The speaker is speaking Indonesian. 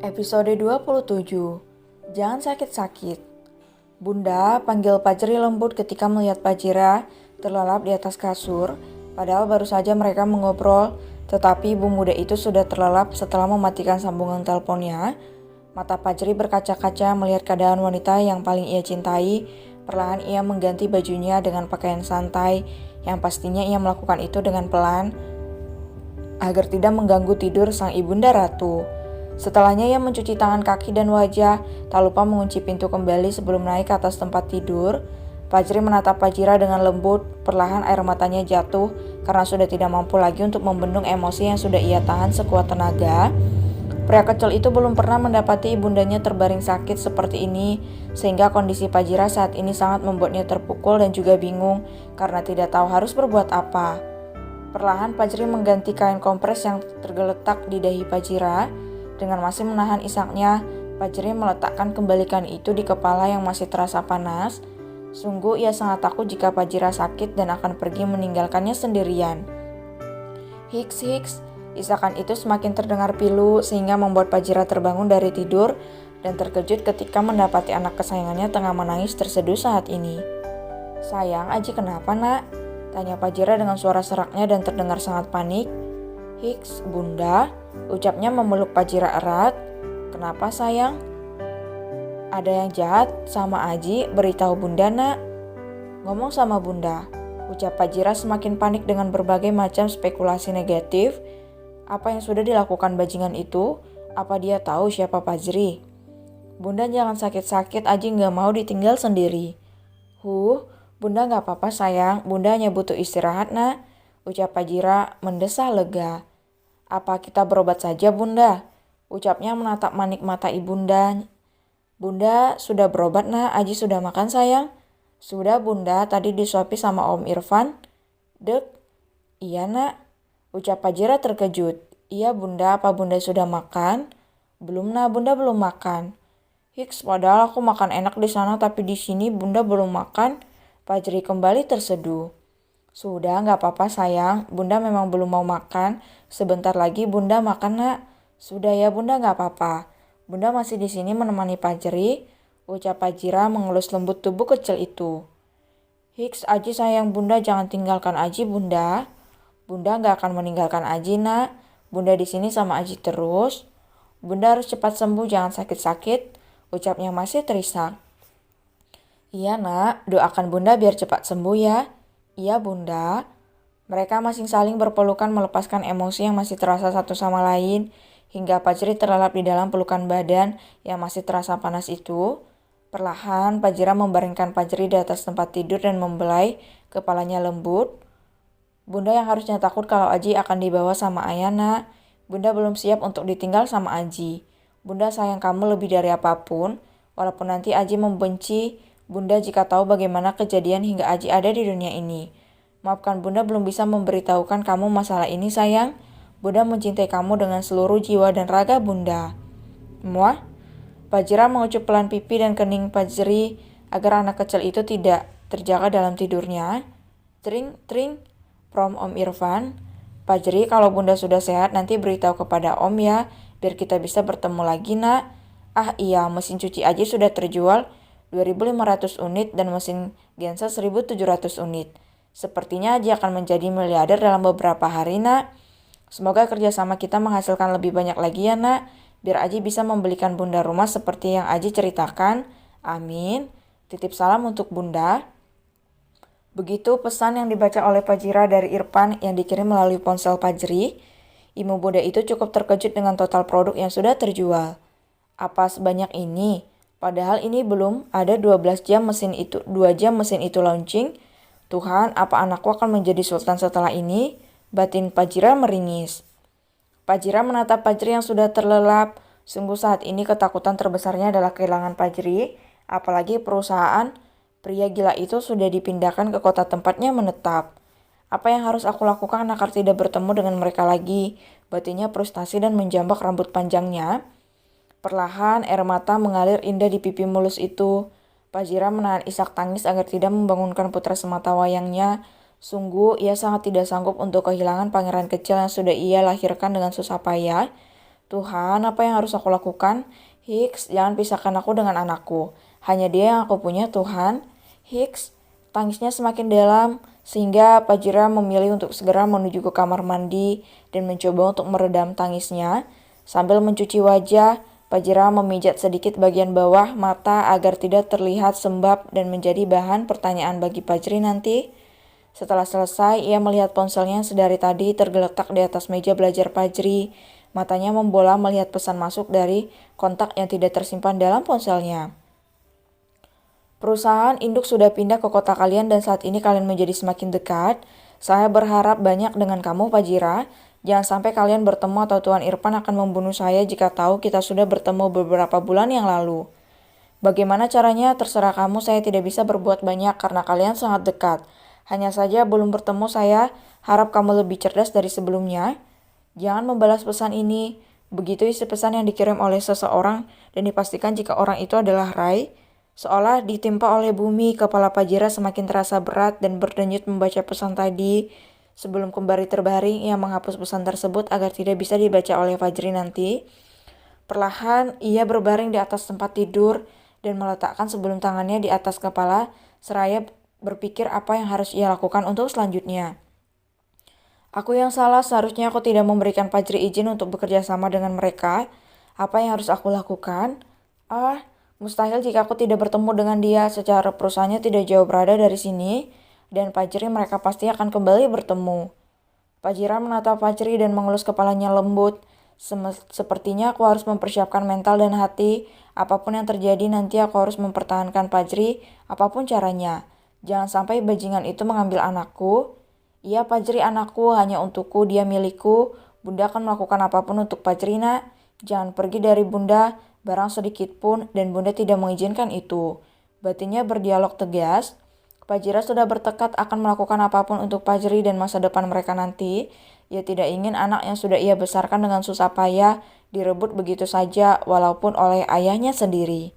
Episode 27. Jangan sakit-sakit. Bunda panggil Pajri lembut ketika melihat Pajira terlelap di atas kasur, padahal baru saja mereka mengobrol, tetapi ibu muda itu sudah terlelap setelah mematikan sambungan teleponnya. Mata Pajri berkaca-kaca melihat keadaan wanita yang paling ia cintai. Perlahan ia mengganti bajunya dengan pakaian santai, yang pastinya ia melakukan itu dengan pelan, agar tidak mengganggu tidur sang ibunda ratu. Setelahnya ia mencuci tangan, kaki, dan wajah, tak lupa mengunci pintu kembali sebelum naik ke atas tempat tidur. Pajri menatap Pajira dengan lembut, perlahan air matanya jatuh karena sudah tidak mampu lagi untuk membendung emosi yang sudah ia tahan sekuat tenaga. Pria kecil itu belum pernah mendapati ibundanya terbaring sakit seperti ini, sehingga kondisi Pajira saat ini sangat membuatnya terpukul dan juga bingung karena tidak tahu harus berbuat apa. Perlahan Pajri mengganti kain kompres yang tergeletak di dahi Pajira. Dengan masih menahan isaknya, Pajri meletakkan kembali kain itu di kepala yang masih terasa panas. Sungguh ia sangat takut jika Pajira sakit dan akan pergi meninggalkannya sendirian. Hiks, hiks. Isakan itu semakin terdengar pilu sehingga membuat Pajira terbangun dari tidur dan terkejut ketika mendapati anak kesayangannya tengah menangis terseduh saat ini. "Sayang, Aji kenapa nak?" tanya Pajira dengan suara seraknya dan terdengar sangat panik. "Hiks, Bunda," ucapnya memeluk Pajira erat. "Kenapa sayang?" "Ada yang jahat sama Aji, beritahu Bunda nak." "Ngomong sama Bunda," ucap Pajira semakin panik dengan berbagai macam spekulasi negatif. Apa yang sudah dilakukan bajingan itu? Apa dia tahu siapa Pajri? "Bunda jangan sakit-sakit, Aji gak mau ditinggal sendiri." Bunda gak apa-apa sayang, Bunda hanya butuh istirahat nak," ucap Pajira mendesah lega. "Apa kita berobat saja Bunda?" ucapnya menatap manik mata ibunda. "Bunda sudah berobat nak, Aji sudah makan sayang." "Sudah Bunda, tadi disuapi sama Om Irfan." "Dek, iya nak," ucap Pajira terkejut. "Iya Bunda, apa Bunda sudah makan?" "Belum nak, Bunda belum makan." "Hiks, padahal aku makan enak di sana tapi di sini Bunda belum makan." Pajri kembali terseduh. "Sudah, gak apa-apa sayang, Bunda memang belum mau makan. Sebentar lagi Bunda makan nak." "Sudah ya Bunda, gak apa-apa. Bunda masih di sini menemani Pajri," ucap Pajira mengelus lembut tubuh kecil itu. "Hiks, Aji sayang Bunda, jangan tinggalkan Aji Bunda." "Bunda gak akan meninggalkan Aji nak. Bunda di sini sama Aji terus." "Bunda harus cepat sembuh, jangan sakit-sakit," ucapnya masih terisak. "Iya nak, doakan Bunda biar cepat sembuh ya." "Iya Bunda." Mereka masing saling berpelukan melepaskan emosi yang masih terasa satu sama lain, hingga Pajri terlelap di dalam pelukan badan yang masih terasa panas itu. Perlahan Pajira membaringkan Pajri di atas tempat tidur dan membelai kepalanya lembut. "Bunda yang harusnya takut kalau Aji akan dibawa sama ayah nak. Bunda belum siap untuk ditinggal sama Aji. Bunda sayang kamu lebih dari apapun, walaupun nanti Aji membenci Bunda jika tahu bagaimana kejadian hingga Aji ada di dunia ini. Maafkan Bunda belum bisa memberitahukan kamu masalah ini sayang. Bunda mencintai kamu dengan seluruh jiwa dan raga Bunda." "Muah." Pajira mengucup pelan pipi dan kening Pajri agar anak kecil itu tidak terjaga dalam tidurnya. "Tring, tring." From Om Irfan. "Pajri, kalau Bunda sudah sehat nanti beritahu kepada Om ya, biar kita bisa bertemu lagi nak." "Ah iya, mesin cuci Aji sudah terjual 2.500 unit dan mesin genset 1.700 unit. Sepertinya Aji akan menjadi miliarder dalam beberapa hari nak. Semoga kerjasama kita menghasilkan lebih banyak lagi ya nak, biar Aji bisa membelikan Bunda rumah seperti yang Aji ceritakan. Amin. Titip salam untuk Bunda." Begitu pesan yang dibaca oleh Pajira dari Irfan yang dikirim melalui ponsel Pajri. Ibu muda itu cukup terkejut dengan total produk yang sudah terjual. Apa sebanyak ini? Padahal ini belum ada 2 jam mesin itu launching. Tuhan, apa anakku akan menjadi sultan setelah ini? Batin Pajira meringis. Pajira menatap Pajri yang sudah terlelap. Sungguh saat ini ketakutan terbesarnya adalah kehilangan Pajri, apalagi perusahaan pria gila itu sudah dipindahkan ke kota tempatnya menetap. "Apa yang harus aku lakukan agar tidak bertemu dengan mereka lagi?" batinnya frustasi dan menjambak rambut panjangnya. Perlahan air mata mengalir indah di pipi mulus itu. Pajira menahan isak tangis agar tidak membangunkan putra semata wayangnya. Sungguh ia sangat tidak sanggup untuk kehilangan pangeran kecil yang sudah ia lahirkan dengan susah payah. Tuhan, apa yang harus aku lakukan? Hicks, jangan pisahkan aku dengan anakku. Hanya dia yang aku punya, Tuhan. Hicks, tangisnya semakin dalam, sehingga Fajira memilih untuk segera menuju ke kamar mandi dan mencoba untuk meredam tangisnya. Sambil mencuci wajah, Fajira memijat sedikit bagian bawah mata agar tidak terlihat sembab dan menjadi bahan pertanyaan bagi Fajri nanti. Setelah selesai, ia melihat ponselnya yang sedari tadi tergeletak di atas meja belajar Fajri. Matanya membola melihat pesan masuk dari kontak yang tidak tersimpan dalam ponselnya. Perusahaan induk sudah pindah ke kota kalian dan saat ini kalian menjadi semakin dekat. Saya berharap banyak dengan kamu, Fajira. Jangan sampai kalian bertemu atau Tuan Irfan akan membunuh saya jika tahu kita sudah bertemu beberapa bulan yang lalu. Bagaimana caranya? Terserah kamu, saya tidak bisa berbuat banyak karena kalian sangat dekat. Hanya saja belum bertemu saya harap kamu lebih cerdas dari sebelumnya. Jangan membalas pesan ini. Begitu isi pesan yang dikirim oleh seseorang dan dipastikan jika orang itu adalah Rai. Seolah ditimpa oleh bumi, kepala Fajira semakin terasa berat dan berdenyut membaca pesan tadi. Sebelum kembali terbaring, ia menghapus pesan tersebut agar tidak bisa dibaca oleh Fajri nanti. Perlahan, ia berbaring di atas tempat tidur dan meletakkan sebelum tangannya di atas kepala, seraya berpikir apa yang harus ia lakukan untuk selanjutnya. Aku yang salah, seharusnya aku tidak memberikan Fajri izin untuk bekerja sama dengan mereka. Apa yang harus aku lakukan? Mustahil jika aku tidak bertemu dengan dia. Secara perusahaannya tidak jauh berada dari sini, dan Fajri mereka pasti akan kembali bertemu. Fajira menatap Fajri dan mengelus kepalanya lembut. Sepertinya aku harus mempersiapkan mental dan hati. Apapun yang terjadi nanti aku harus mempertahankan Fajri, apapun caranya. Jangan sampai bajingan itu mengambil anakku. Iya, Fajri anakku, hanya untukku, dia milikku. Bunda akan melakukan apapun untuk Fajri, nak. Jangan pergi dari Bunda, barang sedikit pun, dan Bunda tidak mengizinkan itu. Batinnya berdialog tegas. Fajira sudah bertekad akan melakukan apapun untuk Fajri dan masa depan mereka nanti. Ia tidak ingin anak yang sudah ia besarkan dengan susah payah direbut begitu saja walaupun oleh ayahnya sendiri.